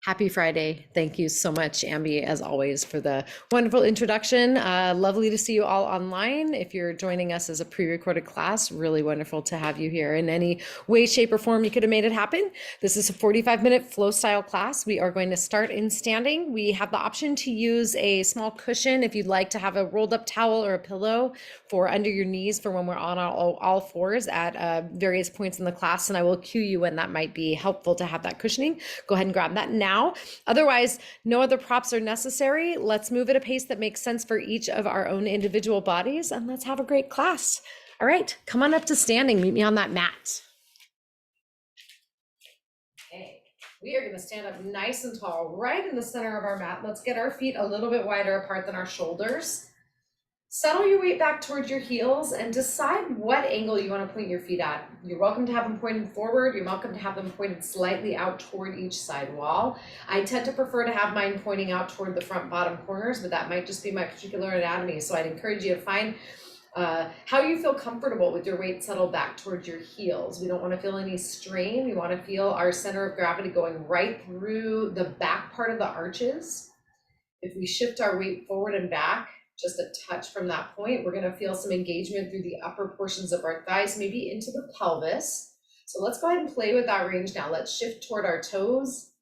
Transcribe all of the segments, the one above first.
Happy Friday. Thank you so much, Ambi, as always, for the wonderful introduction. Lovely to see you all online. If you're joining us as a pre-recorded class, really wonderful to have you here. In any way, shape, or form you could have made it happen. This is a 45-minute flow style class. We are going to start in standing. We have the option to use a small cushion if you'd like to have a rolled up towel or a pillow for under your knees for when we're on all fours at various points in the class. And I will cue you when that might be helpful to have that cushioning. Go ahead and grab that now. Otherwise, no other props are necessary. Let's move at a pace that makes sense for each of our own individual bodies, and let's have a great class. All right, come on up to standing. Meet me on that mat. Okay, we are going to stand up nice and tall, right in the center of our mat. Let's get our feet a little bit wider apart than our shoulders. Settle your weight back towards your heels and decide what angle you want to point your feet at. You're welcome to have them pointed forward. You're welcome to have them pointed slightly out toward each side wall. I tend to prefer to have mine pointing out toward the front bottom corners, but that might just be my particular anatomy. So I'd encourage you to find how you feel comfortable with your weight settled back towards your heels. We don't want to feel any strain. We want to feel our center of gravity going right through the back part of the arches. If we shift our weight forward and back, just a touch from that point, we're going to feel some engagement through the upper portions of our thighs, maybe into the pelvis. So let's go ahead and play with that range now. Let's shift toward our toes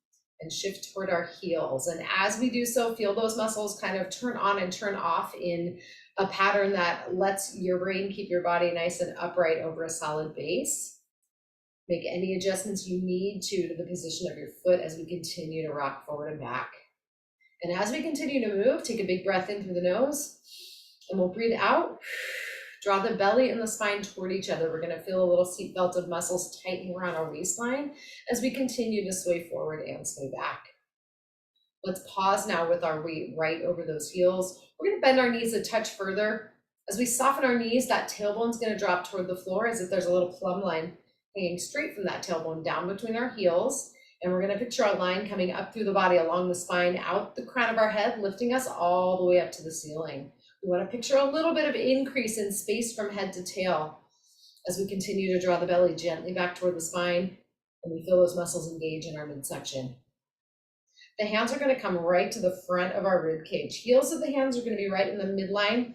and shift toward our heels. And as we do so, feel those muscles kind of turn on and turn off in a pattern that lets your brain keep your body nice and upright over a solid base. Make any adjustments you need to the position of your foot as we continue to rock forward and back. And as we continue to move, take a big breath in through the nose, and we'll breathe out. Draw the belly and the spine toward each other. We're going to feel a little seatbelt of muscles tightening around our waistline as we continue to sway forward and sway back. Let's pause now with our weight right over those heels. We're going to bend our knees a touch further. As we soften our knees, that tailbone's going to drop toward the floor as if there's a little plumb line hanging straight from that tailbone down between our heels. And we're going to picture a line coming up through the body along the spine, out the crown of our head, lifting us all the way up to the ceiling. We want to picture a little bit of increase in space from head to tail as we continue to draw the belly gently back toward the spine, and we feel those muscles engage in our midsection. The hands are going to come right to the front of our rib cage. Heels of the hands are going to be right in the midline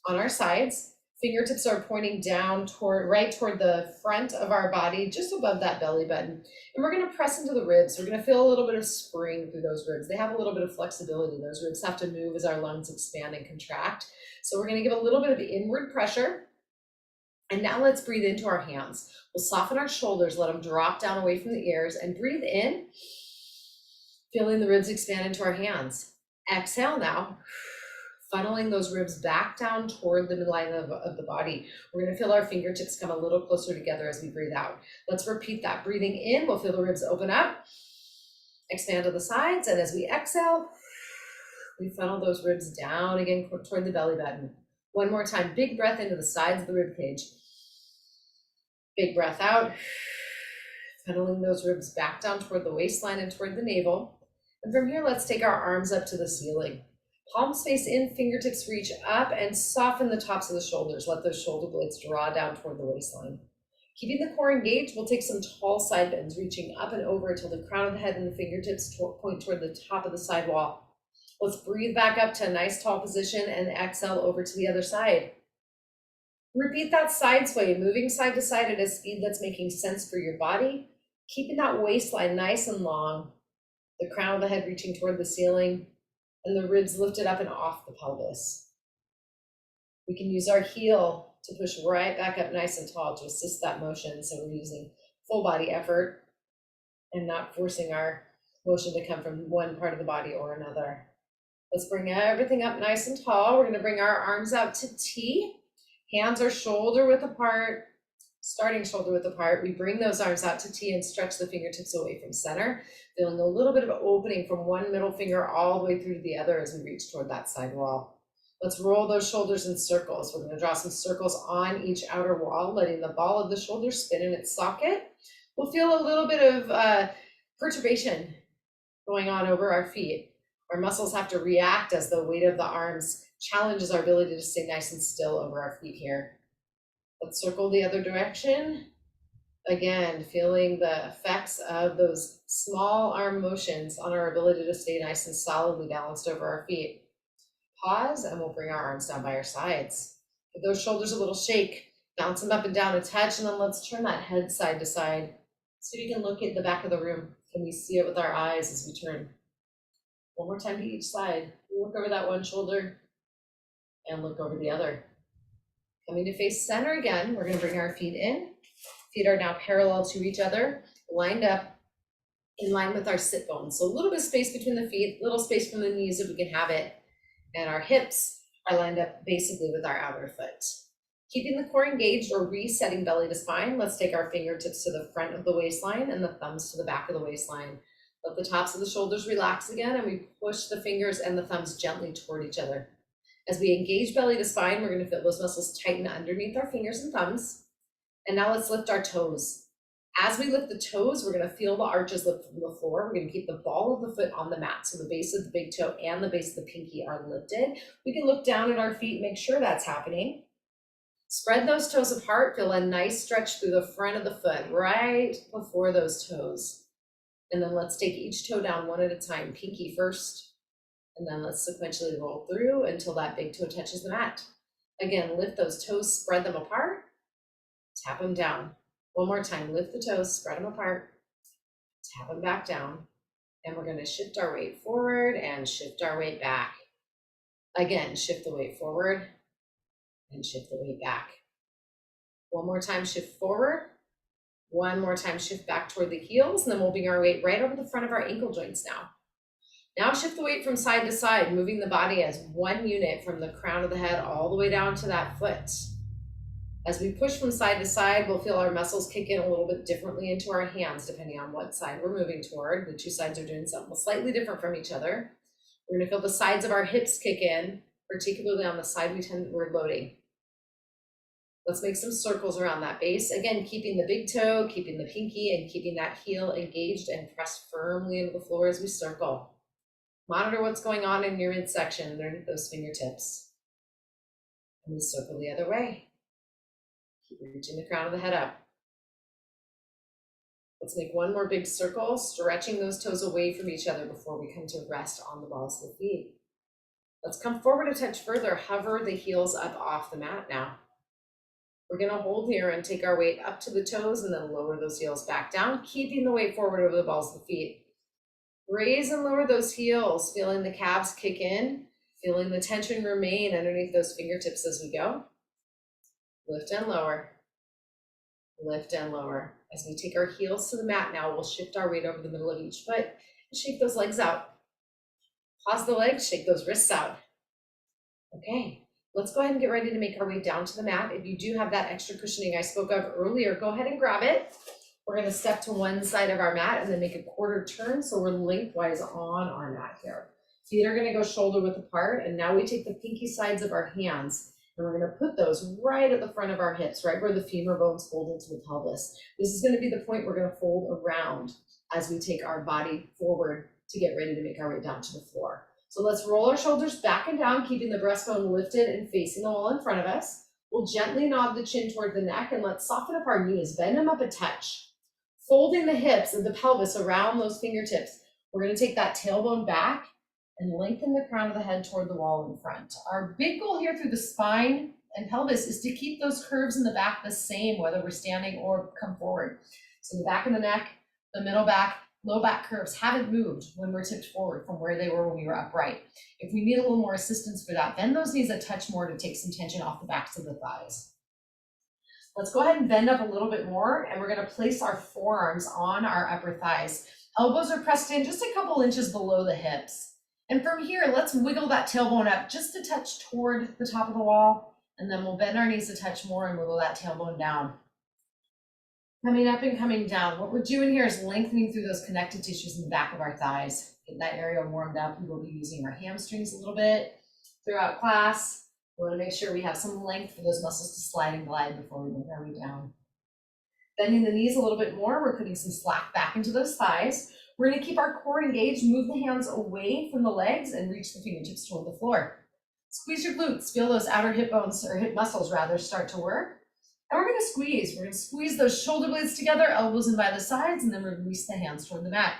on our sides. Fingertips are pointing down right toward the front of our body, just above that belly button. And we're going to press into the ribs. We're going to feel a little bit of spring through those ribs. They have a little bit of flexibility. Those ribs have to move as our lungs expand and contract. So we're going to give a little bit of inward pressure. And now let's breathe into our hands. We'll soften our shoulders, let them drop down away from the ears, and breathe in, feeling the ribs expand into our hands. Exhale now. Funneling those ribs back down toward the midline of the body. We're going to feel our fingertips come a little closer together as we breathe out. Let's repeat that. Breathing in, we'll feel the ribs open up, expand to the sides, and as we exhale, we funnel those ribs down again toward the belly button. One more time, big breath into the sides of the rib cage. Big breath out, funneling those ribs back down toward the waistline and toward the navel. And from here, let's take our arms up to the ceiling. Palms face in, fingertips reach up, and soften the tops of the shoulders. Let those shoulder blades draw down toward the waistline. Keeping the core engaged, we'll take some tall side bends, reaching up and over until the crown of the head and the fingertips point toward the top of the side wall. Let's breathe back up to a nice tall position and exhale over to the other side. Repeat that side sway, moving side to side at a speed that's making sense for your body, keeping that waistline nice and long, the crown of the head reaching toward the ceiling, and the ribs lifted up and off the pelvis. We can use our heel to push right back up nice and tall to assist that motion. So we're using full body effort and not forcing our motion to come from one part of the body or another. Let's bring everything up nice and tall. We're going to bring our arms out to T. Hands are shoulder width apart, starting shoulder width apart. We bring those arms out to T and stretch the fingertips away from center, feeling a little bit of opening from one middle finger all the way through to the other as we reach toward that side wall. Let's roll those shoulders in circles. We're going to draw some circles on each outer wall, letting the ball of the shoulder spin in its socket. We'll feel a little bit of perturbation going on over our feet. Our muscles have to react as the weight of the arms challenges our ability to stay nice and still over our feet here. Let's circle the other direction. Again, feeling the effects of those small arm motions on our ability to stay nice and solidly balanced over our feet. Pause, and we'll bring our arms down by our sides. Give those shoulders a little shake, bounce them up and down a touch, and then let's turn that head side to side. So you can look at the back of the room. Can we see it with our eyes as we turn? One more time to each side. Look over that one shoulder and look over the other. Coming to face center again, we're going to bring our feet in. Feet are now parallel to each other, lined up in line with our sit bones. So a little bit of space between the feet, little space from the knees if we can have it. And our hips are lined up basically with our outer foot. Keeping the core engaged or resetting belly to spine, let's take our fingertips to the front of the waistline and the thumbs to the back of the waistline. Let the tops of the shoulders relax again, and we push the fingers and the thumbs gently toward each other. As we engage belly to spine, we're going to feel those muscles tighten underneath our fingers and thumbs. And now let's lift our toes. As we lift the toes, we're going to feel the arches lift from the floor. We're going to keep the ball of the foot on the mat. So the base of the big toe and the base of the pinky are lifted. We can look down at our feet, make sure that's happening. Spread those toes apart. Feel a nice stretch through the front of the foot, right before those toes. And then let's take each toe down one at a time. Pinky first. And then let's sequentially roll through until that big toe touches the mat. Again, lift those toes, spread them apart. Tap them down. One more time, lift the toes, spread them apart, tap them back down, and we're going to shift our weight forward and shift our weight back. Again, shift the weight forward and shift the weight back. One more time, shift forward. One more time, shift back toward the heels, and then we'll bring our weight right over the front of our ankle joints now. Now shift the weight from side to side, moving the body as one unit from the crown of the head all the way down to that foot. As we push from side to side, we'll feel our muscles kick in a little bit differently into our hands, depending on what side we're moving toward. The two sides are doing something slightly different from each other. We're going to feel the sides of our hips kick in, particularly on the side we're loading. Let's make some circles around that base. Again, keeping the big toe, keeping the pinky, and keeping that heel engaged and pressed firmly into the floor as we circle. Monitor what's going on in your midsection underneath those fingertips. And we circle the other way. Keep reaching the crown of the head up. Let's make one more big circle, stretching those toes away from each other before we come to rest on the balls of the feet. Let's come forward a touch further, hover the heels up off the mat now. We're going to hold here and take our weight up to the toes and then lower those heels back down, keeping the weight forward over the balls of the feet. Raise and lower those heels, feeling the calves kick in, feeling the tension remain underneath those fingertips as we go. Lift and lower, lift and lower. As we take our heels to the mat now, we'll shift our weight over the middle of each foot and shake those legs out. Pause the legs, shake those wrists out. Okay, let's go ahead and get ready to make our way down to the mat. If you do have that extra cushioning I spoke of earlier, go ahead and grab it. We're going to step to one side of our mat and then make a quarter turn so we're lengthwise on our mat here. Feet are going to go shoulder width apart, and now we take the pinky sides of our hands and we're going to put those right at the front of our hips, right where the femur bones fold into the pelvis. This is going to be the point we're going to fold around as we take our body forward to get ready to make our way down to the floor. So let's roll our shoulders back and down, keeping the breastbone lifted and facing the wall in front of us. We'll gently nod the chin toward the neck and let's soften up our knees, bend them up a touch. Folding the hips and the pelvis around those fingertips. We're going to take that tailbone back and lengthen the crown of the head toward the wall in front. Our big goal here through the spine and pelvis is to keep those curves in the back the same, whether we're standing or come forward. So the back of the neck, the middle back, low back curves haven't moved when we're tipped forward from where they were when we were upright. If we need a little more assistance for that, bend those knees a touch more to take some tension off the backs of the thighs. Let's go ahead and bend up a little bit more, and we're going to place our forearms on our upper thighs. Elbows are pressed in just a couple inches below the hips. And from here, let's wiggle that tailbone up just a touch toward the top of the wall, and then we'll bend our knees a touch more and wiggle that tailbone down. Coming up and coming down. What we're doing here is lengthening through those connective tissues in the back of our thighs. Get that area warmed up. We will be using our hamstrings a little bit throughout class. We want to make sure we have some length for those muscles to slide and glide before we move our way down. Bending the knees a little bit more, we're putting some slack back into those thighs. We're going to keep our core engaged, move the hands away from the legs and reach the fingertips toward the floor. Squeeze your glutes, feel those outer hip bones, or hip muscles rather, start to work. And we're gonna squeeze. We're gonna squeeze those shoulder blades together, elbows in by the sides, and then release the hands toward the mat.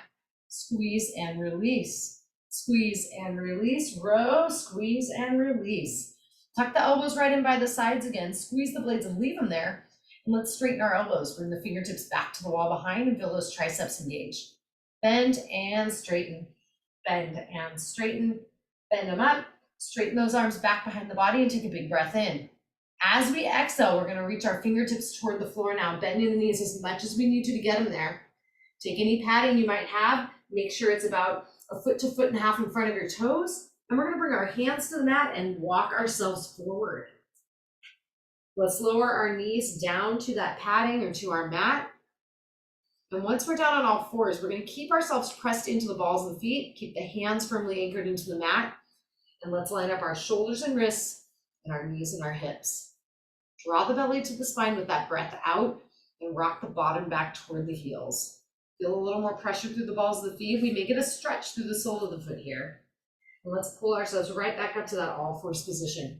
Squeeze and release. Squeeze and release. Row, squeeze and release. Tuck the elbows right in by the sides again. Squeeze the blades and leave them there. And let's straighten our elbows. Bring the fingertips back to the wall behind and feel those triceps engage. Bend and straighten. Bend and straighten. Bend them up. Straighten those arms back behind the body and take a big breath in. As we exhale, we're gonna reach our fingertips toward the floor now, bending the knees as much as we need to get them there. Take any padding you might have, make sure it's about a foot to foot and a half in front of your toes, and we're gonna bring our hands to the mat and walk ourselves forward. Let's lower our knees down to that padding or to our mat. And once we're down on all fours, we're gonna keep ourselves pressed into the balls of the feet, keep the hands firmly anchored into the mat, and let's line up our shoulders and wrists and our knees and our hips. Draw the belly to the spine with that breath out and rock the bottom back toward the heels. Feel a little more pressure through the balls of the feet. We may get a stretch through the sole of the foot here. And let's pull ourselves right back up to that all fours position.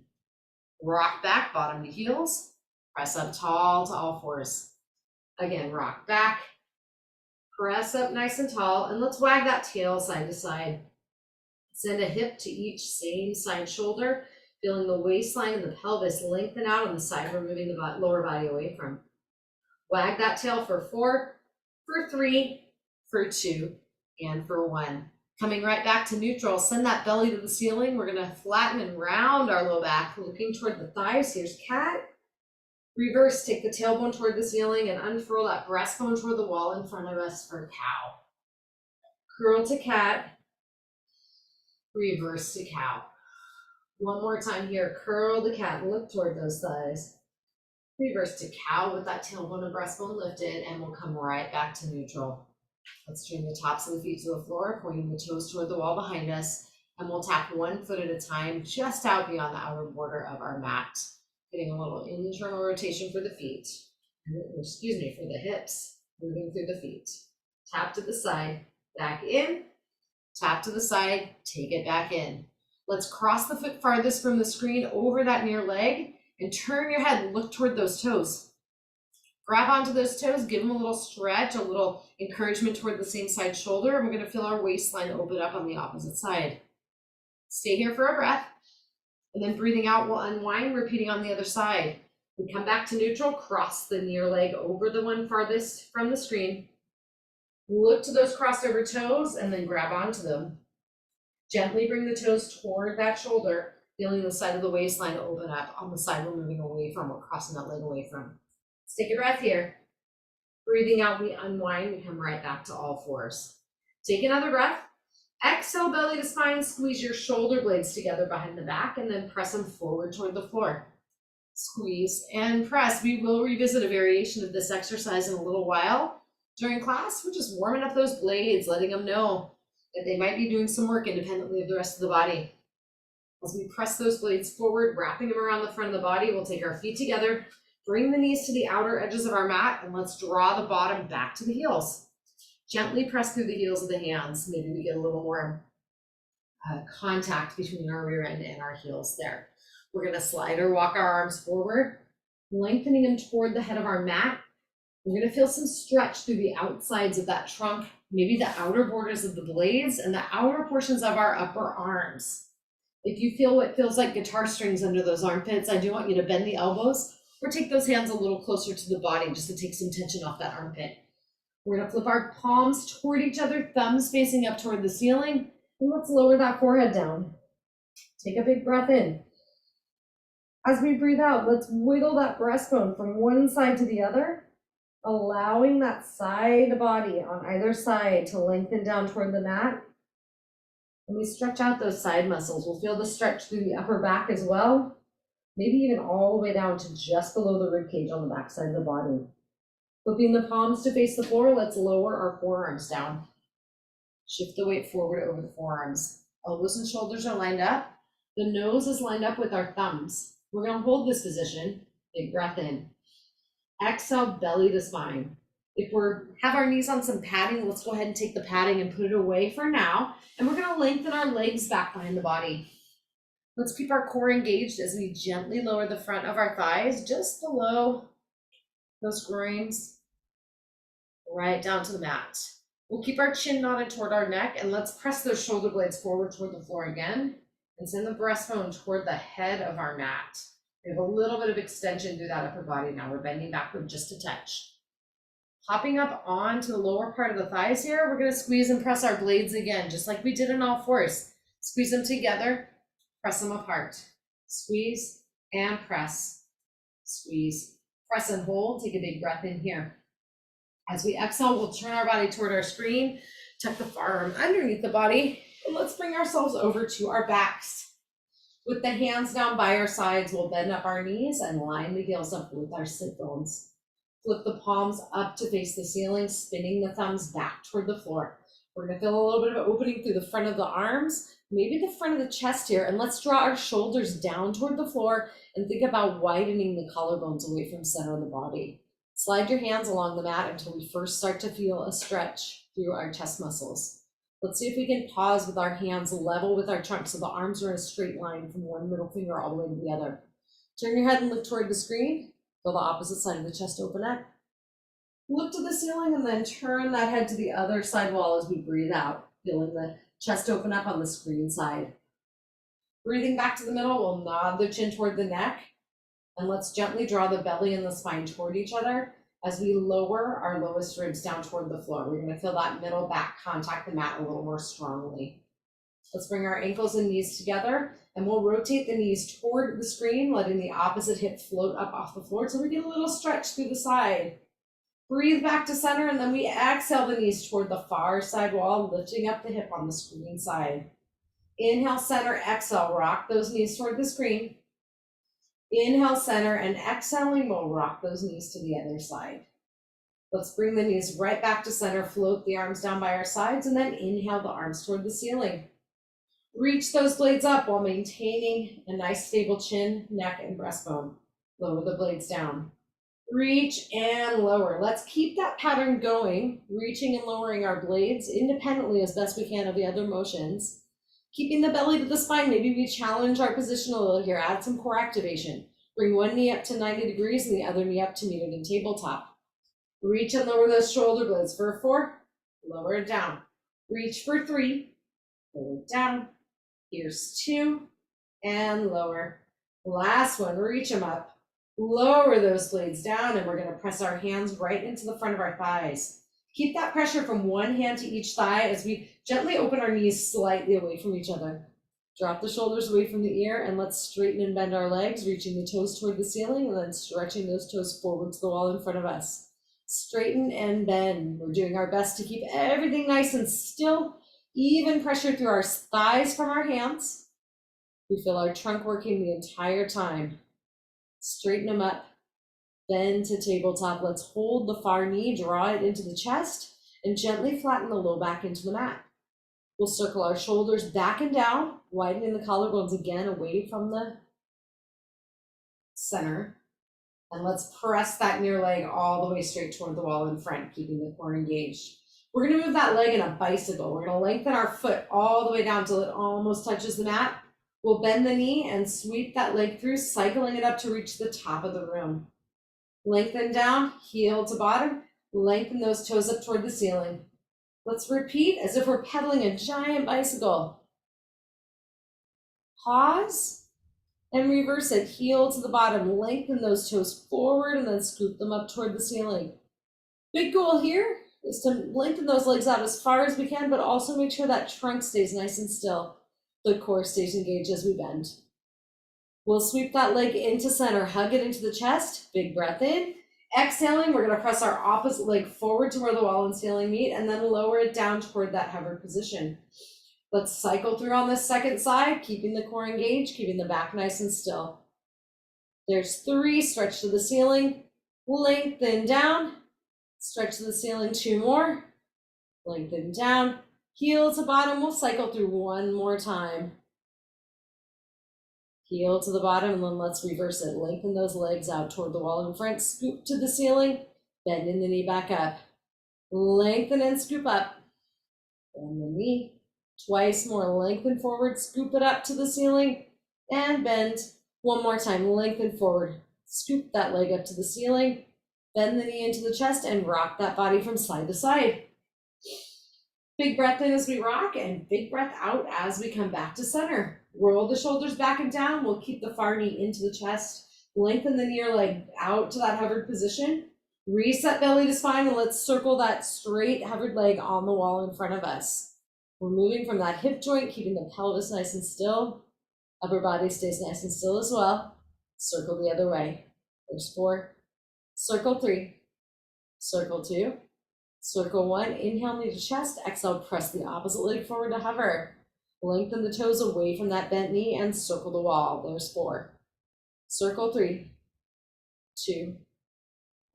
Rock back, bottom to heels. Press up tall to all fours. Again, rock back. Press up nice and tall. And let's wag that tail side to side. Send a hip to each same side shoulder. Feeling the waistline and the pelvis lengthen out on the side we're moving the lower body away from. Wag that tail for 4, for 3, for 2, and for 1. Coming right back to neutral, send that belly to the ceiling. We're gonna flatten and round our low back, looking toward the thighs. Here's cat. Reverse, take the tailbone toward the ceiling and unfurl that breastbone toward the wall in front of us for cow. Curl to cat. Reverse to cow. One more time here, curl the cat, look toward those thighs. Reverse to cow with that tailbone and breastbone lifted, and we'll come right back to neutral. Let's turn the tops of the feet to the floor, pointing the toes toward the wall behind us, and we'll tap one foot at a time, just out beyond the outer border of our mat. Getting a little internal rotation for the feet, excuse me, for the hips, moving through the feet. Tap to the side, back in, tap to the side, take it back in. Let's cross the foot farthest from the screen over that near leg and turn your head and look toward those toes. Grab onto those toes, give them a little stretch, a little encouragement toward the same side shoulder, and we're gonna feel our waistline open up on the opposite side. Stay here for a breath, and then breathing out, we'll unwind, repeating on the other side. We come back to neutral, cross the near leg over the one farthest from the screen. Look to those crossed over toes and then grab onto them. Gently bring the toes toward that shoulder, feeling the side of the waistline open up on the side we're moving away from, or crossing that leg away from. Let's take a breath here. Breathing out, we unwind, we come right back to all fours. Take another breath. Exhale, belly to spine, squeeze your shoulder blades together behind the back, and then press them forward toward the floor. Squeeze and press. We will revisit a variation of this exercise in a little while. During class, we're just warming up those blades, letting them know that they might be doing some work independently of the rest of the body. As we press those blades forward, wrapping them around the front of the body, we'll take our feet together, bring the knees to the outer edges of our mat, and let's draw the bottom back to the heels. Gently press through the heels of the hands. Maybe we get a little more contact between our rear end and our heels there. We're gonna slide or walk our arms forward, lengthening them toward the head of our mat. We're gonna feel some stretch through the outsides of that trunk, maybe the outer borders of the blades and the outer portions of our upper arms. If you feel what feels like guitar strings under those armpits, I do want you to bend the elbows or take those hands a little closer to the body just to take some tension off that armpit. We're gonna flip our palms toward each other, thumbs facing up toward the ceiling, and let's lower that forehead down. Take a big breath in. As we breathe out, let's wiggle that breastbone from one side to the other, allowing that side body on either side to lengthen down toward the mat. When we stretch out those side muscles, we'll feel the stretch through the upper back as well, maybe even all the way down to just below the rib cage on the back side of the body. Flipping the palms to face the floor, let's lower our forearms down. Shift the weight forward over the forearms. Elbows and shoulders are lined up. The nose is lined up with our thumbs. We're gonna hold this position. Big breath in. Exhale, belly to spine. If we have our knees on some padding, let's go ahead and take the padding and put it away for now. And we're gonna lengthen our legs back behind the body. Let's keep our core engaged as we gently lower the front of our thighs just below those groins right down to the mat. We'll keep our chin knotted toward our neck, and let's press those shoulder blades forward toward the floor again and send the breastbone toward the head of our mat. We have a little bit of extension through that upper body now. We're bending backward just a touch. Hopping up onto the lower part of the thighs here, we're going to squeeze and press our blades again, just like we did in all fours. Squeeze them together, press them apart. Squeeze and press, squeeze, press and hold. Take a big breath in here. As we exhale, we'll turn our body toward our screen, tuck the forearm underneath the body, and let's bring ourselves over to our backs. With the hands down by our sides, we'll bend up our knees and line the heels up with our sit bones. Flip the palms up to face the ceiling, spinning the thumbs back toward the floor. We're going to feel a little bit of an opening through the front of the arms, maybe the front of the chest here, and let's draw our shoulders down toward the floor and think about widening the collarbones away from center of the body. Slide your hands along the mat until we first start to feel a stretch through our chest muscles. Let's see if we can pause with our hands level with our trunk so the arms are in a straight line from one middle finger all the way to the other. Turn your head and look toward the screen. Feel the opposite side of the chest open up. Look to the ceiling and then turn that head to the other side wall as we breathe out, feeling the chest open up on the screen side. Breathing back to the middle, we'll nod the chin toward the neck, and let's gently draw the belly and the spine toward each other as we lower our lowest ribs down toward the floor. We're going to feel that middle back contact the mat a little more strongly. Let's bring our ankles and knees together, and we'll rotate the knees toward the screen, letting the opposite hip float up off the floor so we get a little stretch through the side. Breathe back to center, and then we exhale the knees toward the far side wall, lifting up the hip on the screen side. Inhale, center, exhale, rock those knees toward the screen. Inhale, center, and exhaling, we'll rock those knees to the other side. Let's bring the knees right back to center, float the arms down by our sides, and then inhale the arms toward the ceiling. Reach those blades up while maintaining a nice stable chin, neck, and breastbone. Lower the blades down. Reach and lower. Let's keep that pattern going, reaching and lowering our blades independently as best we can of the other motions. Keeping the belly to the spine, maybe we challenge our position a little here, add some core activation. Bring one knee up to 90 degrees and the other knee up to meet it in tabletop. Reach and lower those shoulder blades for 4, lower it down. Reach for 3, lower it down. Here's 2, and lower. Last one, reach them up. Lower those blades down, and we're going to press our hands right into the front of our thighs. Keep that pressure from one hand to each thigh as we gently open our knees slightly away from each other. Drop the shoulders away from the ear, and let's straighten and bend our legs, reaching the toes toward the ceiling, and then stretching those toes forward to the wall in front of us. Straighten and bend. We're doing our best to keep everything nice and still. Even pressure through our thighs from our hands. We feel our trunk working the entire time. Straighten them up, bend to tabletop. Let's hold the far knee, draw it into the chest, and gently flatten the low back into the mat. We'll circle our shoulders back and down, widening the collarbones again away from the center. And let's press that near leg all the way straight toward the wall in front, keeping the core engaged. We're going to move that leg in a bicycle. We're going to lengthen our foot all the way down till it almost touches the mat. We'll bend the knee and sweep that leg through, cycling it up to reach the top of the room. Lengthen down, heel to bottom, lengthen those toes up toward the ceiling. Let's repeat as if we're pedaling a giant bicycle. Pause and reverse it, heel to the bottom, lengthen those toes forward and then scoop them up toward the ceiling. Big goal here is to lengthen those legs out as far as we can, but also make sure that trunk stays nice and still. The core stays engaged as we bend. We'll sweep that leg into center, hug it into the chest, big breath in. Exhaling, we're going to press our opposite leg forward to where the wall and ceiling meet, and then lower it down toward that hover position. Let's cycle through on this second side, keeping the core engaged, keeping the back nice and still. There's 3, stretch to the ceiling, lengthen down, stretch to the ceiling, 2 more, lengthen down, heel to bottom. We'll cycle through one more time. Heel to the bottom, and then let's reverse it. Lengthen those legs out toward the wall in front, scoop to the ceiling, bending the knee back up. Lengthen and scoop up. Bend the knee. Twice more, lengthen forward, scoop it up to the ceiling, and bend. One more time, lengthen forward, scoop that leg up to the ceiling, Bend the knee into the chest and rock that body from side to side. Big breath in as we rock and big breath out as we come back to center. Roll the shoulders back and down. We'll keep the far knee into the chest. Lengthen the near leg out to that hovered position. Reset belly to spine and let's circle that straight hovered leg on the wall in front of us. We're moving from that hip joint, keeping the pelvis nice and still. Upper body stays nice and still as well. Circle the other way. There's 4. Circle 3. Circle 2. Circle 1. Inhale, knee to chest. Exhale, press the opposite leg forward to hover. Lengthen the toes away from that bent knee and circle the wall. There's 4. Circle 3. 2.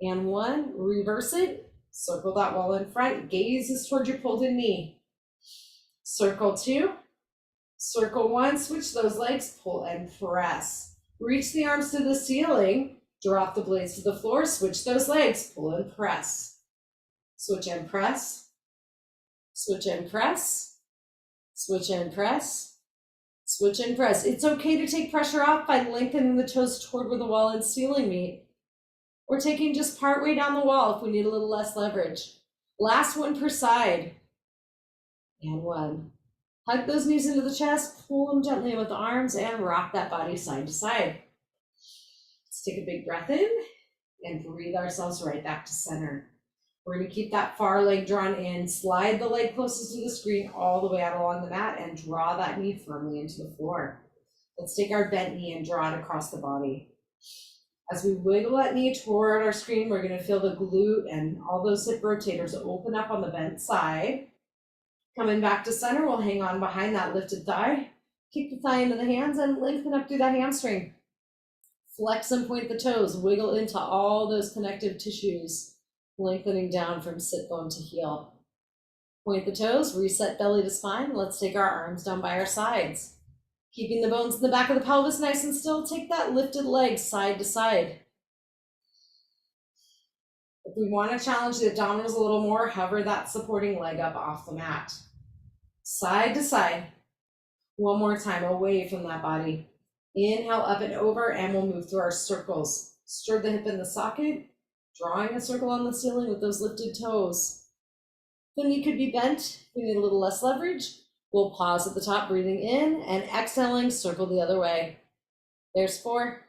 And 1. Reverse it. Circle that wall in front. Gaze is towards your pulled in knee. Circle 2. Circle 1. Switch those legs. Pull and press. Reach the arms to the ceiling. Drop the blades to the floor. Switch those legs. Pull and press. Switch and press. Switch and press. Switch and press. Switch and press. It's okay to take pressure off by lengthening the toes toward where the wall and ceiling meet. Or taking just part way down the wall if we need a little less leverage. Last one per side. And 1. Hug those knees into the chest, pull them gently in with the arms, and rock that body side to side. Let's take a big breath in and breathe ourselves right back to center. We're going to keep that far leg drawn in, slide the leg closest to the screen all the way out along the mat, and draw that knee firmly into the floor. Let's take our bent knee and draw it across the body. As we wiggle that knee toward our screen, we're going to feel the glute and all those hip rotators open up on the bent side. Coming back to center, we'll hang on behind that lifted thigh. Kick the thigh into the hands and lengthen up through that hamstring. Flex and point the toes. Wiggle into all those connective tissues, lengthening down from sit bone to heel. Point the toes, reset belly to spine. Let's take our arms down by our sides. Keeping the bones in the back of the pelvis nice and still, take that lifted leg side to side. If we want to challenge the abdominals a little more, hover that supporting leg up off the mat. Side to side. One more time, away from that body. Inhale up and over, and we'll move through our circles. Stir the hip in the socket, drawing a circle on the ceiling with those lifted toes. The knee could be bent. We need a little less leverage. We'll pause at the top, breathing in, and exhaling, circle the other way. There's 4.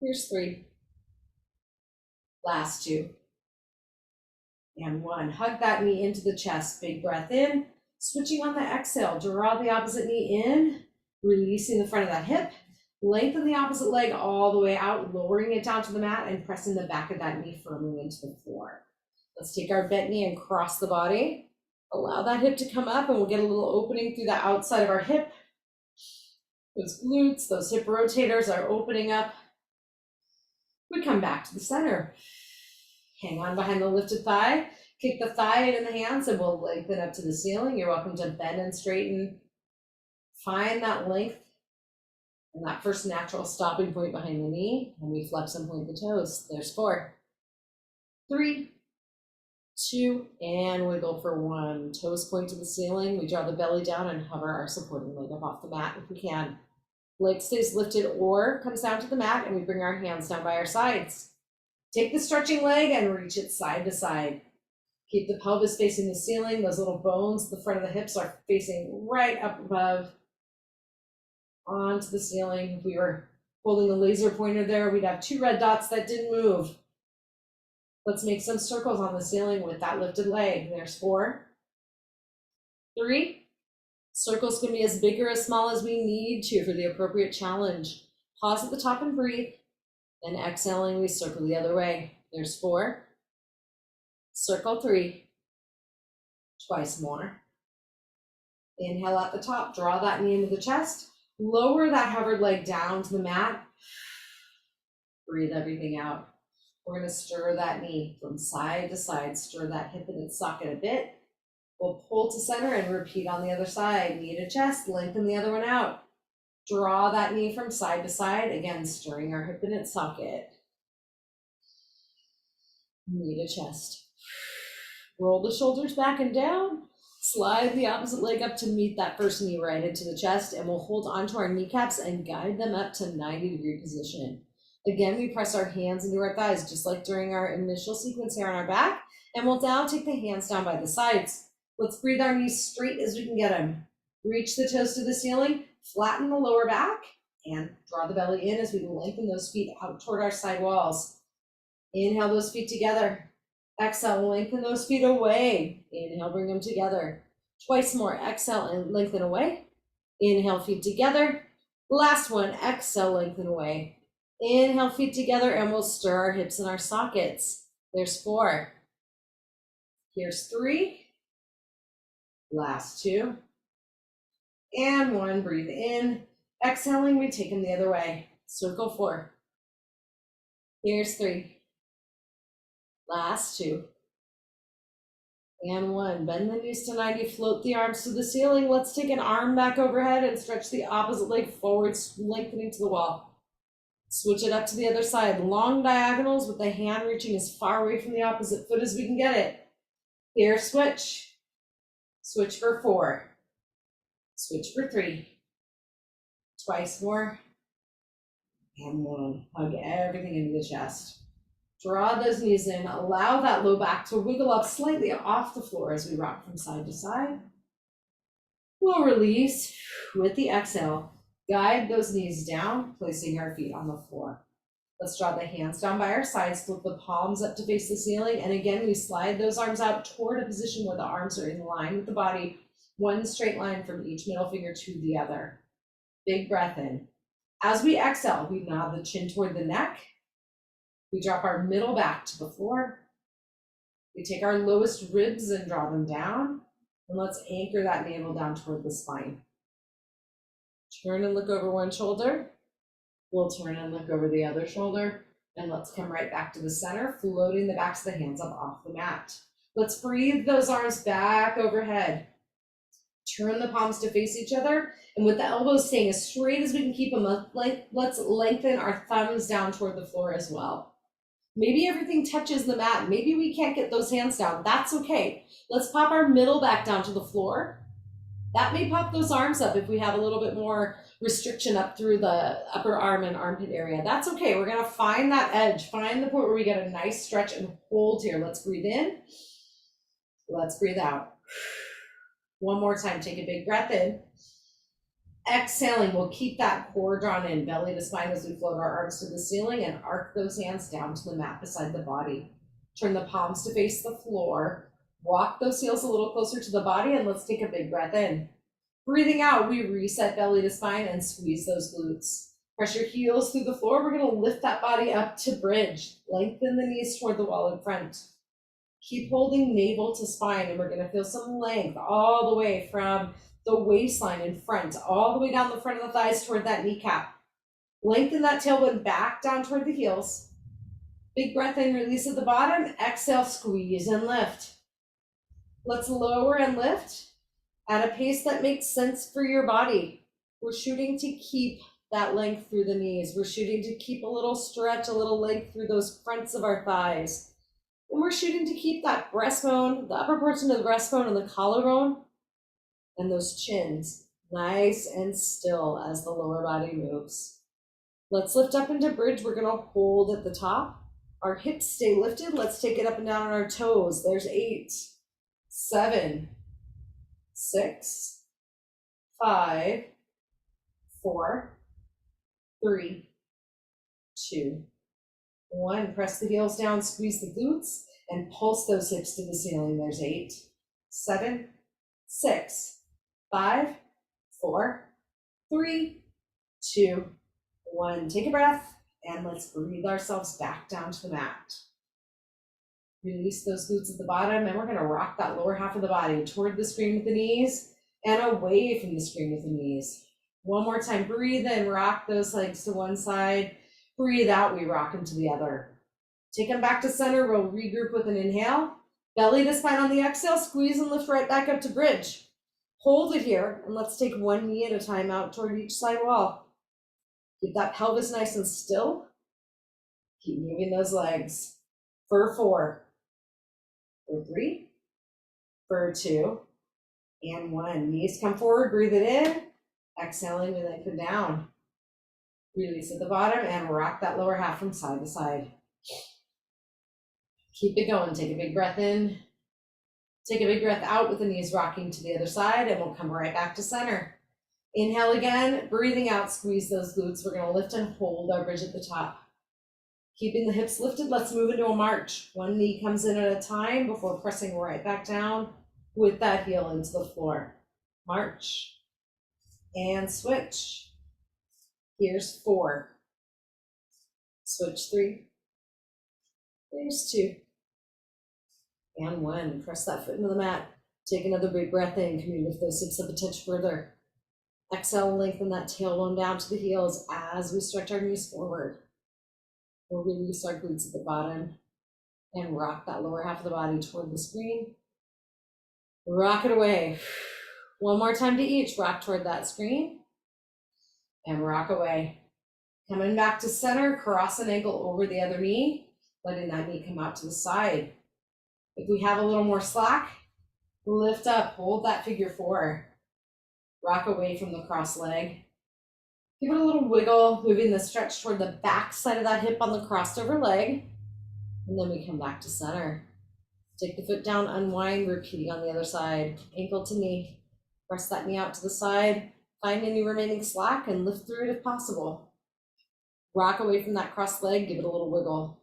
Here's 3. Last 2. And 1. Hug that knee into the chest. Big breath in. Switching on the exhale. Draw the opposite knee in. Releasing the front of that hip. Lengthen the opposite leg all the way out, lowering it down to the mat and pressing the back of that knee firmly into the floor. Let's take our bent knee and cross the body. Allow that hip to come up, and we'll get a little opening through the outside of our hip. Those glutes, those hip rotators are opening up. We come back to the center. Hang on behind the lifted thigh. Kick the thigh in the hands, and we'll lengthen up to the ceiling. You're welcome to bend and straighten. Find that length and that first natural stopping point behind the knee, and we flex and point the toes. There's 4. 3. 2, and wiggle for 1. Toes point to the ceiling. We draw the belly down and hover our supporting leg up off the mat if we can. Leg stays lifted or comes down to the mat, and we bring our hands down by our sides. Take the stretching leg and reach it side to side. Keep the pelvis facing the ceiling. Those little bones, the front of the hips are facing right up above onto the ceiling. If we were holding the laser pointer there, we'd have 2 red dots that didn't move. Let's make some circles on the ceiling with that lifted leg. There's 4. 3. Circles can be as big or as small as we need to for the appropriate challenge. Pause at the top and breathe. And exhaling, we circle the other way. There's 4. Circle 3. Twice more. Inhale at the top, draw that knee into the chest. Lower that hovered leg down to the mat. Breathe everything out. We're going to stir that knee from side to side. Stir that hip in its socket a bit. We'll pull to center and repeat on the other side. Knee to chest, lengthen the other one out. Draw that knee from side to side. Again, stirring our hip in its socket. Knee to chest. Roll the shoulders back and down. Slide the opposite leg up to meet that first knee right into the chest, and we'll hold onto our kneecaps and guide them up to 90-degree position. Again, we press our hands into our thighs, just like during our initial sequence here on our back. And we'll now take the hands down by the sides. Let's breathe our knees straight as we can get them. Reach the toes to the ceiling, flatten the lower back, and draw the belly in as we lengthen those feet out toward our side walls. Inhale those feet together. Exhale, lengthen those feet away. Inhale, bring them together. Twice more. Exhale and lengthen away. Inhale, feet together. Last one. Exhale, lengthen away. Inhale, feet together, and we'll stir our hips in our sockets. There's 4. Here's 3. Last 2. And 1. Breathe in. Exhaling, we take them the other way. Circle 4. Here's 3. Last 2. And 1. Bend the knees to 90. Float the arms to the ceiling. Let's take an arm back overhead and stretch the opposite leg forward, lengthening to the wall. Switch it up to the other side. Long diagonals with the hand reaching as far away from the opposite foot as we can get it. Here, switch. Switch for 4. Switch for 3. Twice more. And 1. Hug everything into the chest. Draw those knees in. Allow that low back to wiggle up slightly off the floor as we rock from side to side. We'll release with the exhale. Guide those knees down, placing our feet on the floor. Let's draw the hands down by our sides, flip the palms up to face the ceiling, and again, we slide those arms out toward a position where the arms are in line with the body, one straight line from each middle finger to the other. Big breath in. As we exhale, we nod the chin toward the neck. We drop our middle back to the floor. We take our lowest ribs and draw them down, and let's anchor that navel down toward the spine. Turn and look over one shoulder. We'll turn and look over the other shoulder. And let's come right back to the center, floating the backs of the hands up off the mat. Let's breathe those arms back overhead. Turn the palms to face each other. And with the elbows staying as straight as we can keep them up, let's lengthen our thumbs down toward the floor as well. Maybe everything touches the mat. Maybe we can't get those hands down. That's okay. Let's pop our middle back down to the floor. That may pop those arms up if we have a little bit more restriction up through the upper arm and armpit area. That's okay. We're going to find that edge, find the point where we get a nice stretch and hold here. Let's breathe in. Let's breathe out. One more time. Take a big breath in. Exhaling, we'll keep that core drawn in, belly to spine as we float our arms to the ceiling and arc those hands down to the mat beside the body. Turn the palms to face the floor. Walk those heels a little closer to the body, and let's take a big breath in. Breathing out, we reset belly to spine and squeeze those glutes. Press your heels through the floor. We're going to lift that body up to bridge. Lengthen the knees toward the wall in front. Keep holding navel to spine, and we're going to feel some length all the way from the waistline in front, all the way down the front of the thighs toward that kneecap. Lengthen that tailbone back down toward the heels. Big breath in, release at the bottom. Exhale, squeeze and lift. Let's lower and lift at a pace that makes sense for your body. We're shooting to keep that length through the knees. We're shooting to keep a little stretch, a little length through those fronts of our thighs. And we're shooting to keep that breastbone, the upper portion of the breastbone and the collarbone, and those chins nice and still as the lower body moves. Let's lift up into bridge. We're going to hold at the top. Our hips stay lifted. Let's take it up and down on our toes. There's 8. 7, 6, 5, 4, 3, 2, 1. Press the heels down, squeeze the glutes, and pulse those hips to the ceiling. There's 8, 7, 6, 5, 4, 3, 2, 1. Take a breath, and let's breathe ourselves back down to the mat. Release those glutes at the bottom, and we're going to rock that lower half of the body toward the screen with the knees and away from the screen with the knees. One more time. Breathe in, rock those legs to one side. Breathe out, we rock them to the other. Take them back to center. We'll regroup with an inhale. Belly to spine on the exhale. Squeeze and lift right back up to bridge. Hold it here, and let's take one knee at a time out toward each side wall. Keep that pelvis nice and still. Keep moving those legs. For 4. For 3, for 2, and 1. Knees come forward, breathe it in. Exhaling, we lengthen down. Release at the bottom and rock that lower half from side to side. Keep it going. Take a big breath in. Take a big breath out with the knees rocking to the other side, and we'll come right back to center. Inhale again, breathing out, squeeze those glutes. We're gonna lift and hold our bridge at the top. Keeping the hips lifted, let's move into a march. One knee comes in at a time before pressing right back down with that heel into the floor. March and switch. Here's 4. Switch 3. Here's 2. And 1. Press that foot into the mat. Take another big breath in. Can we lift those hips up a touch further? Exhale, lengthen that tailbone down to the heels as we stretch our knees forward. We'll release our glutes at the bottom and rock that lower half of the body toward the screen. Rock it away. One more time to each. Rock toward that screen and rock away. Coming back to center, cross an ankle over the other knee, letting that knee come out to the side. If we have a little more slack, lift up, hold that figure 4. Rock away from the cross leg. Give it a little wiggle, moving the stretch toward the back side of that hip on the crossed over leg. And then we come back to center. Take the foot down, unwind, repeating on the other side. Ankle to knee. Press that knee out to the side. Find any remaining slack and lift through it if possible. Rock away from that crossed leg, give it a little wiggle.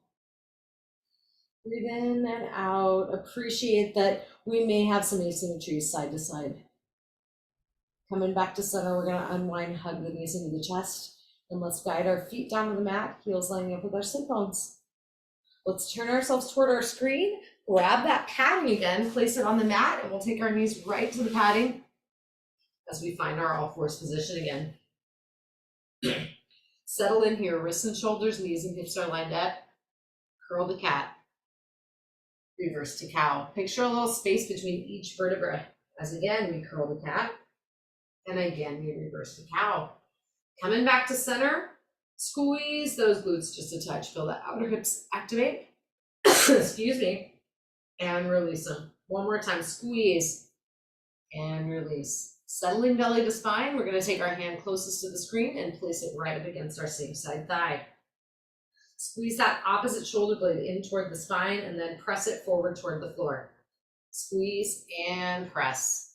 Breathe in and out. Appreciate that we may have some asymmetries side to side. Coming back to center, we're gonna unwind, hug the knees into the chest, and let's guide our feet down to the mat, heels lining up with our sit bones. Let's turn ourselves toward our screen, grab that padding again, place it on the mat, and we'll take our knees right to the padding as we find our all fours position again. Settle in here, wrists and shoulders, knees and hips are lined up. Curl the cat. Reverse to cow. Picture a little space between each vertebra. As again, we curl the cat. And again, we reverse to cow. Coming back to center, squeeze those glutes just a touch. Feel the outer hips activate. Excuse me. And release them. One more time, squeeze and release. Settling belly to spine, we're gonna take our hand closest to the screen and place it right up against our same side thigh. Squeeze that opposite shoulder blade in toward the spine and then press it forward toward the floor. Squeeze and press.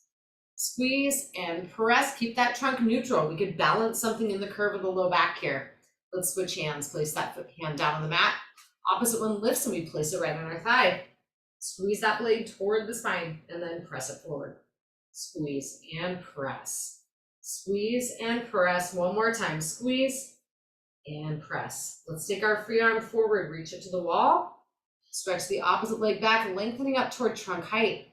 Squeeze and press, keep that trunk neutral. We could balance something in the curve of the low back here. Let's switch hands, place that hand down on the mat. Opposite one lifts and we place it right on our thigh. Squeeze that blade toward the spine and then press it forward. Squeeze and press. Squeeze and press. One more time, squeeze and press. Let's take our free arm forward, reach it to the wall. Stretch the opposite leg back, lengthening up toward trunk height.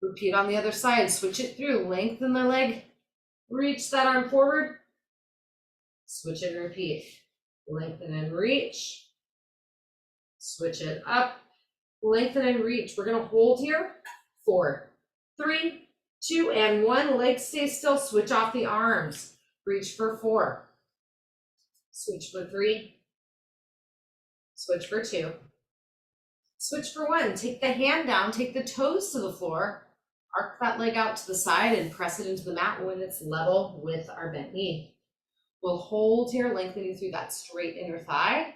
Repeat on the other side, switch it through, lengthen the leg, reach that arm forward, switch it and repeat. Lengthen and reach, switch it up, lengthen and reach. We're gonna hold here, 4, 3, 2, and 1. Leg stay still, switch off the arms. Reach for 4, switch for 3, switch for 2, switch for 1. Take the hand down, take the toes to the floor, arc that leg out to the side and press it into the mat when it's level with our bent knee. We'll hold here, lengthening through that straight inner thigh.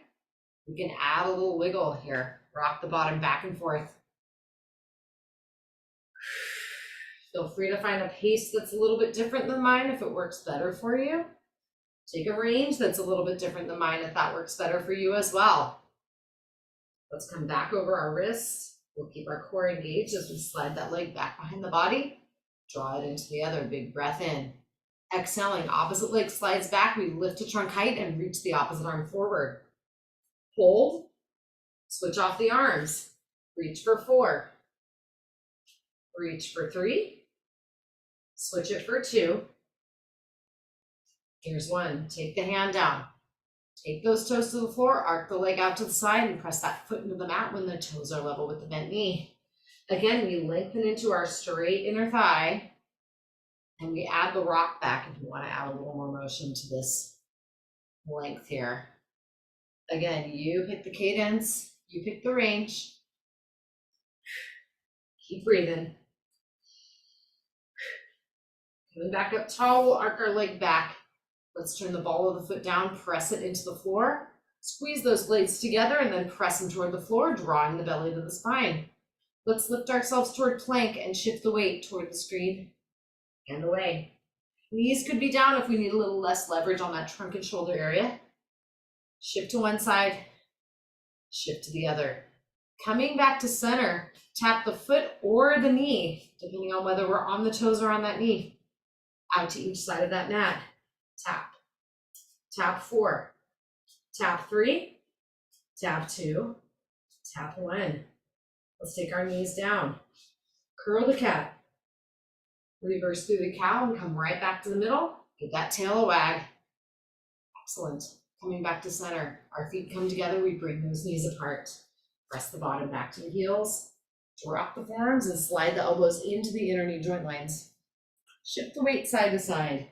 We can add a little wiggle here. Rock the bottom back and forth. Feel free to find a pace that's a little bit different than mine if it works better for you. Take a range that's a little bit different than mine if that works better for you as well. Let's come back over our wrists. We'll keep our core engaged as we slide that leg back behind the body. Draw it into the other, big breath in. Exhaling, opposite leg slides back. We lift to trunk height and reach the opposite arm forward. Hold, switch off the arms. Reach for 4. Reach for 3. Switch it for 2. Here's 1. Take the hand down. Take those toes to the floor, arc the leg out to the side, and press that foot into the mat when the toes are level with the bent knee. Again, we lengthen into our straight inner thigh, and we add the rock back if you want to add a little more motion to this length here. Again, you pick the cadence, you pick the range. Keep breathing. Coming back up tall, we'll arc our leg back. Let's turn the ball of the foot down, press it into the floor, squeeze those blades together, and then press them toward the floor, drawing the belly to the spine. Let's lift ourselves toward plank and shift the weight toward the screen and away. Knees could be down if we need a little less leverage on that trunk and shoulder area. Shift to one side, shift to the other. Coming back to center, tap the foot or the knee, depending on whether we're on the toes or on that knee, out to each side of that mat. Tap, tap 4, tap 3, tap 2, tap 1. Let's take our knees down, curl the cat, reverse through the cow and come right back to the middle. Give that tail a wag. Excellent. Coming back to center, our feet come together, we bring those knees apart. Press the bottom back to the heels, drop the forearms and slide the elbows into the inner knee joint lines. Shift the weight side to side.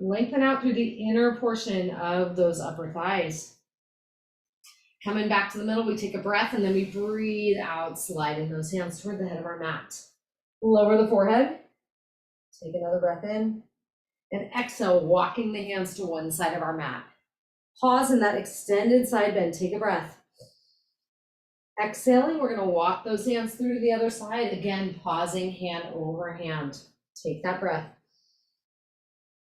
Lengthen out through the inner portion of those upper thighs. Coming back to the middle, we take a breath and then we breathe out, sliding those hands toward the head of our mat. Lower the forehead. Take another breath in. And exhale, walking the hands to one side of our mat. Pause in that extended side bend. Take a breath. Exhaling, we're going to walk those hands through to the other side. Again, pausing hand over hand. Take that breath.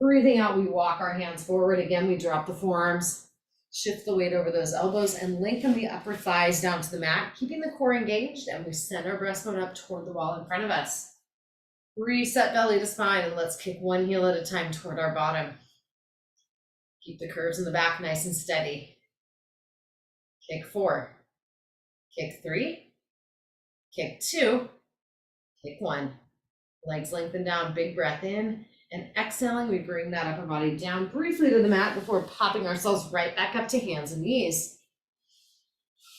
Breathing out, we walk our hands forward. Again, we drop the forearms, shift the weight over those elbows, and lengthen the upper thighs down to the mat, keeping the core engaged, and we send our breastbone up toward the wall in front of us. Reset belly to spine, and let's kick one heel at a time toward our bottom. Keep the curves in the back nice and steady. Kick 4. Kick 3, kick 2, kick 1. Legs lengthen down, big breath in, and exhaling, we bring that upper body down briefly to the mat before popping ourselves right back up to hands and knees.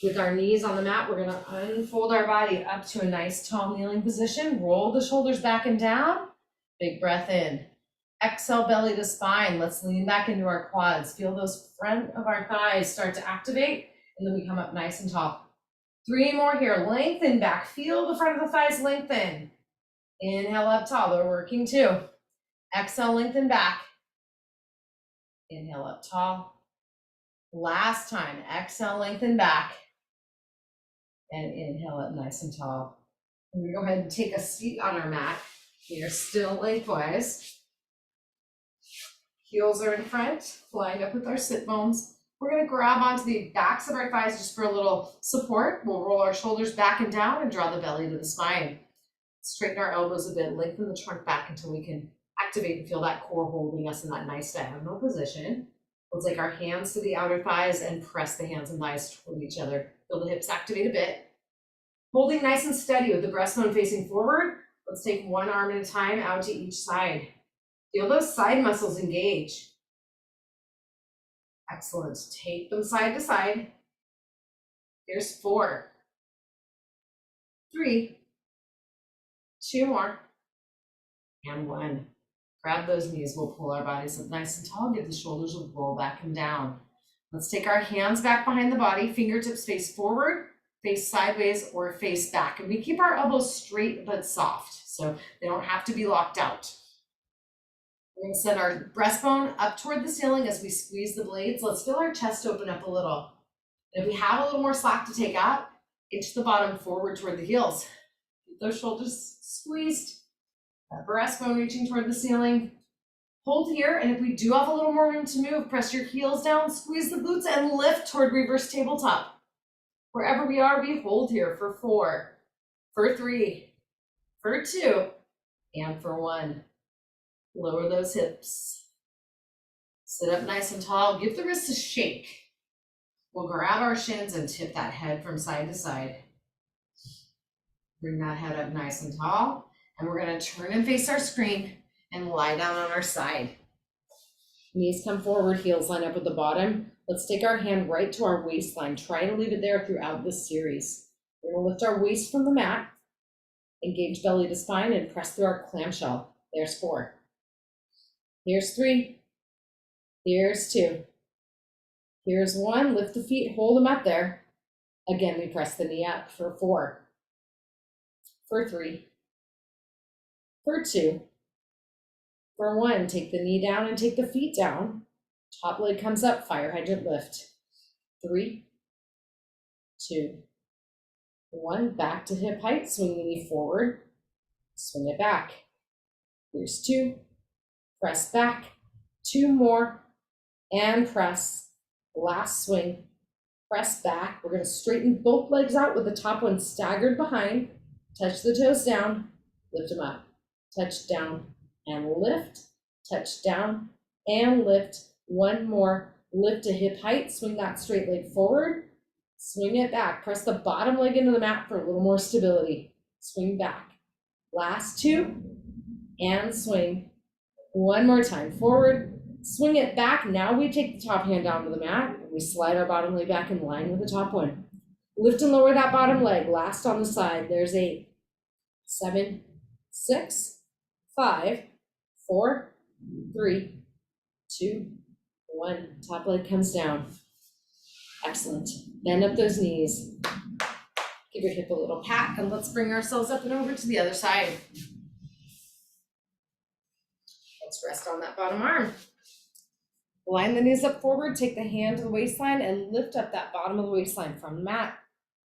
With our knees on the mat, we're gonna unfold our body up to a nice tall kneeling position, roll the shoulders back and down, big breath in. Exhale, belly to spine. Let's lean back into our quads. Feel those front of our thighs start to activate, and then we come up nice and tall. 3 more here, lengthen back, feel the front of the thighs lengthen. Inhale up tall, they're working too. Exhale, lengthen back. Inhale up tall. Last time, exhale, lengthen back. And inhale up nice and tall. And we go ahead and take a seat on our mat. We are still lengthwise. Heels are in front, flying up with our sit bones. We're going to grab onto the backs of our thighs just for a little support. We'll roll our shoulders back and down and draw the belly to the spine. Straighten our elbows a bit, lengthen the trunk back until we can activate and feel that core holding us in that nice diagonal position. We'll take our hands to the outer thighs and press the hands and thighs toward each other. Feel the hips activate a bit. Holding nice and steady with the breastbone facing forward. Let's take one arm at a time out to each side. Feel those side muscles engage. Excellent. Take them side to side. Here's 4, 3, 2 more, and 1. Grab those knees. We'll pull our bodies up nice and tall. Give the shoulders a roll back and down. Let's take our hands back behind the body. Fingertips face forward, face sideways, or face back. And we keep our elbows straight but soft, so they don't have to be locked out. We're going to send our breastbone up toward the ceiling as we squeeze the blades. Let's feel our chest open up a little. And if we have a little more slack to take out, inch the bottom forward toward the heels. Keep those shoulders squeezed. That breastbone reaching toward the ceiling. Hold here, and if we do have a little more room to move, press your heels down, squeeze the glutes, and lift toward reverse tabletop. Wherever we are, we hold here for 4, for 3, for 2, and for 1. Lower those hips. Sit up nice and tall. Give the wrists a shake. We'll grab our shins and tip that head from side to side. Bring that head up nice and tall. And we're going to turn and face our screen and lie down on our side. Knees come forward, heels line up with the bottom. Let's take our hand right to our waistline. Try to leave it there throughout this series. We're going to lift our waist from the mat, engage belly to spine, and press through our clamshell. There's 4. Here's 3. Here's 2. Here's 1. Lift the feet, hold them up there. Again, we press the knee up for 4, for 3, for 2, For 1, take the knee down and take the feet down. Top leg comes up, fire hydrant lift. 3, 2, 1, back to hip height, swing the knee forward, swing it back. Here's 2, press back, 2 more, and press. Last swing, press back. We're gonna straighten both legs out with the top one staggered behind, touch the toes down, lift them up, touch down and lift, touch down and lift. 1 more, lift to hip height, swing that straight leg forward, swing it back, press the bottom leg into the mat for a little more stability, swing back. Last 2, and swing. 1 more time, forward, swing it back. Now we take the top hand down to the mat, and we slide our bottom leg back in line with the top one. Lift and lower that bottom leg, last on the side. There's 8, 7, 6, 5, 4, 3, 2, 1. Top leg comes down. Excellent. Bend up those knees. Give your hip a little pat, and let's bring ourselves up and over to the other side. Let's rest on that bottom arm. Line the knees up forward, take the hand to the waistline, and lift up that bottom of the waistline from the mat.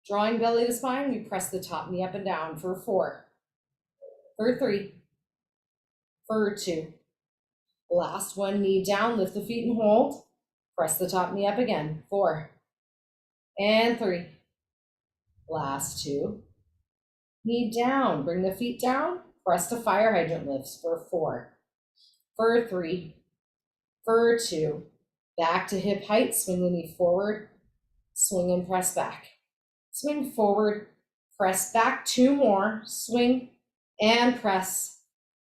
Drawing belly to spine, we press the top knee up and down for 4, for 3, for 2. Last one, knee down, lift the feet and hold. Press the top knee up again, 4, and 3. Last 2. Knee down, bring the feet down, press to fire hydrant lifts for 4, for 3, for 2. Back to hip height, swing the knee forward, swing and press back. Swing forward, press back, 2 more, swing and press.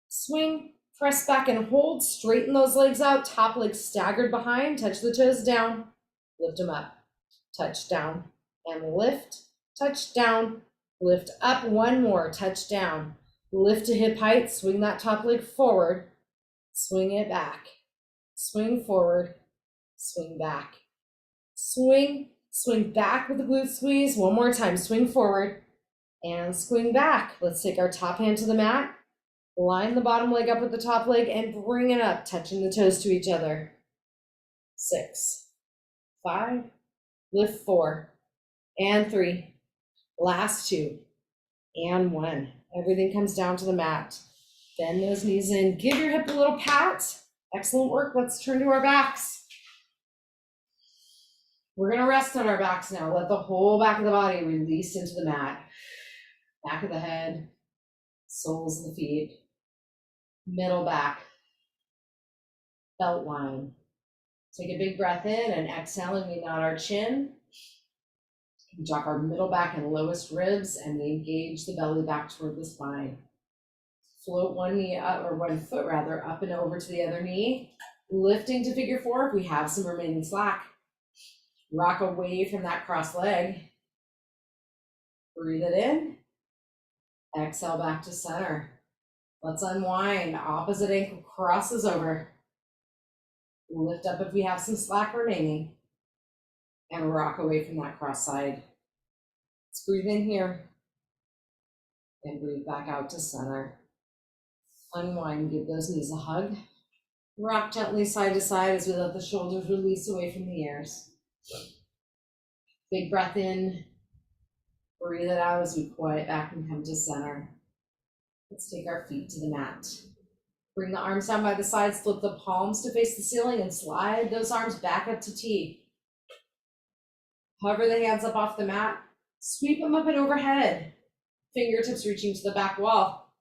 Swing, press back and hold, straighten those legs out, top leg staggered behind, touch the toes down, lift them up, touch down and lift, touch down, lift up. 1 more, touch down, lift to hip height, swing that top leg forward, swing it back, swing forward, swing back, swing, swing back with the glute squeeze. 1 more time, swing forward and swing back. Let's take our top hand to the mat, line the bottom leg up with the top leg and bring it up, touching the toes to each other. 6, 5, lift 4, and 3, last 2, and 1. Everything comes down to the mat. Bend those knees in, give your hip a little pat. Excellent work. Let's turn to our backs. We're gonna rest on our backs now. Let the whole back of the body release into the mat. Back of the head, soles of the feet, middle back, belt line. Take a big breath in and exhale, and we nod our chin. We drop our middle back and lowest ribs, and we engage the belly back toward the spine. Float one knee up, or 1 foot rather, up and over to the other knee, lifting to figure 4 if we have some remaining slack. Rock away from that cross leg. Breathe it in. Exhale back to center. Let's unwind. Opposite ankle crosses over. Lift up if we have some slack remaining. And rock away from that cross side. Let's breathe in here. And breathe back out to center. Unwind, give those knees a hug. Rock gently side to side as we let the shoulders release away from the ears. Big breath in. Breathe it out as we quiet back and come to center. Let's take our feet to the mat. Bring the arms down by the sides, flip the palms to face the ceiling, and slide those arms back up to T. Hover the hands up off the mat. Sweep them up and overhead. Fingertips reaching to the back wall.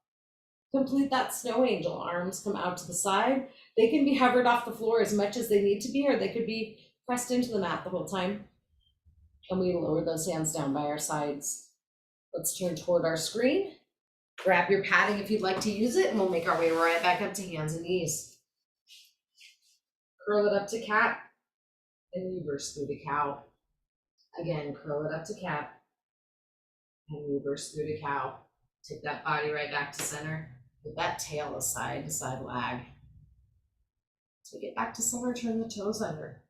Complete that snow angel. Arms come out to the side. They can be hovered off the floor as much as they need to be, or they could be pressed into the mat the whole time. And we lower those hands down by our sides. Let's turn toward our screen. Grab your padding if you'd like to use it, and we'll make our way right back up to hands and knees. Curl it up to cat and reverse through to cow. Again, curl it up to cat and reverse through to cow. Take that body right back to center. With that tail a side to side wag. Take it back to center, turn the toes under.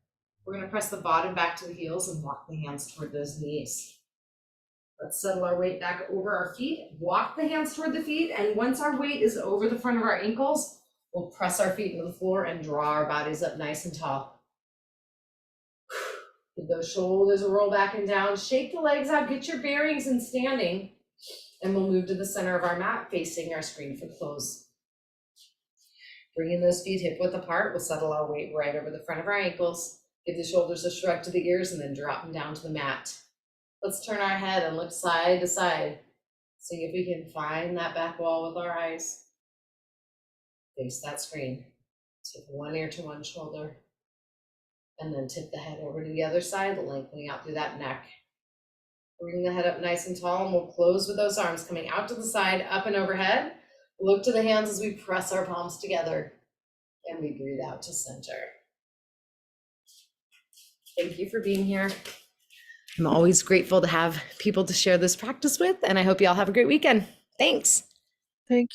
We're going to press the bottom back to the heels and walk the hands toward those knees. Let's settle our weight back over our feet. Walk the hands toward the feet, and once our weight is over the front of our ankles, We'll press our feet into the floor and draw our bodies up nice and tall. Get those shoulders roll back and down, shake the legs out, get your bearings in standing, and we'll move to the center of our mat facing our screen for close. Bringing those feet hip width apart, we'll settle our weight right over the front of our ankles, give the shoulders a shrug to the ears, and then drop them down to the mat. Let's turn our head and look side to side. See if we can find that back wall with our eyes. Face that screen. Tip one ear to one shoulder. And then tip the head over to the other side, lengthening out through that neck. Bring the head up nice and tall, and we'll close with those arms coming out to the side, up and overhead. Look to the hands as we press our palms together, and we breathe out to center. Thank you for being here. I'm always grateful to have people to share this practice with, and I hope you all have a great weekend. Thanks. Thank you.